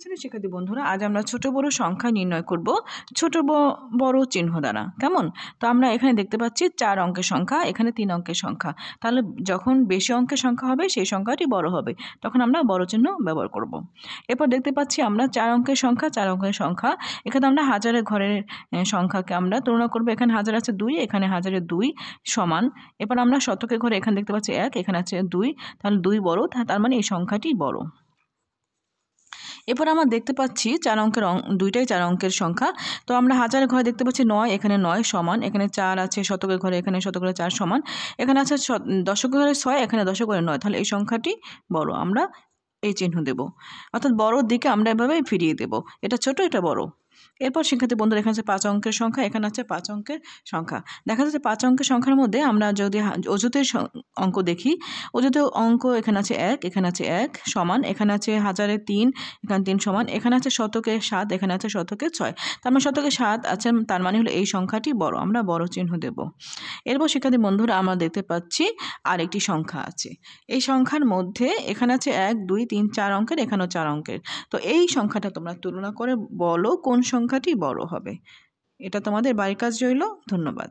শ্রেণীর শিক্ষার্থী বন্ধুরা, আজ আমরা ছোট বড় সংখ্যা নির্ণয় করব ছোট বড় চিহ্ন দ্বারা। কেমন? তো আমরা এখানে দেখতে পাচ্ছি 4 অঙ্কের সংখ্যা, এখানে 3 অঙ্কের সংখ্যা। তাহলে যখন বেশি অঙ্কের সংখ্যা হবে সেই সংখ্যাটি বড় হবে, তখন আমরা বড় চিহ্ন ব্যবহার করব। এরপর দেখতে পাচ্ছি আমরা 4 অঙ্কের সংখ্যা। এখানে আমরা হাজারের ঘরের সংখ্যাকে আমরা তুলনা করব। এখানে হাজার আছে 2, এখানে হাজারের 2 সমান। এরপর আমরা শতকের ঘরে এখানে দেখতে পাচ্ছি 1, এখানে আছে 2, তাহলে 2 বড়, তার মানে এই সংখ্যাটি বড়। এরপর আমরা দেখতে পাচ্ছি 4 অঙ্কের দুইটাই 4 অঙ্কের সংখ্যা। তো আমরা হাজারের ঘরে দেখতে পাচ্ছি 9, এখানে 9 সমান, এখানে 4 আছে শতকের ঘরে, এখানে শতকের 4 সমান, এখানে আছে দশকের ঘরে 6, এখানে দশকের ঘরে 9, তাহলে এই সংখ্যাটি বড়, আমরা এই চিহ্ন দেব। অর্থাৎ বড়র দিকে আমরা এভাবে ফিরিয়ে দেব, এটা ছোট এটা বড়। এরপর শিক্ষার্থী বন্ধুরা, এখানে আছে 5 অঙ্কের সংখ্যা, এখানে আছে 5 অঙ্কের সংখ্যা। দেখা যাচ্ছে 5 অঙ্কের সংখ্যার মধ্যে আমরা যদি অযুতের অঙ্ক দেখি, অযুতের অঙ্ক এখানে আছে 1, এখানে আছে 1 সমান, এখানে আছে হাজারে 3, এখানে 3 সমান, এখানে আছে শতকে 7, এখানে আছে শতকে 6, তার মানে শতকে 7 আছে, তার মানে হলো এই সংখ্যাটি বড়, আমরা বড় চিহ্ন দেব। এরপর শিক্ষার্থী বন্ধুরা, আমরা দেখতে পাচ্ছি আরেকটি সংখ্যা আছে। এই সংখ্যার মধ্যে এখানে আছে 1, 2, 3, 4 অঙ্কের, এখানেও 4 অঙ্কের। তো এই সংখ্যাটা তোমরা তুলনা করে বলো কোন সংখ্যাটি বড় হবে। এটা তোমাদের বাড়ির কাজ রইল। ধন্যবাদ।